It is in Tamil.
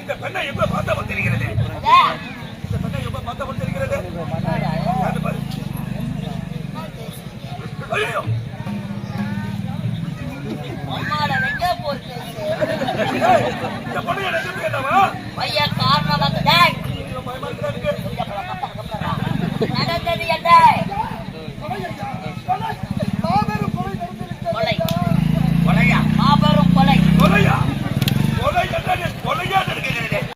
இந்த பெண்ணை எப்ப பார்த்த வந்திருக்கிறது? இந்த பெண்ணை எப்ப பார்த்த வந்திருக்கிறது? ஐயோ இந்த பொண்ணு எனக்கு கேட்டவா பையன் காரணம் வந்து நடந்தது என்ன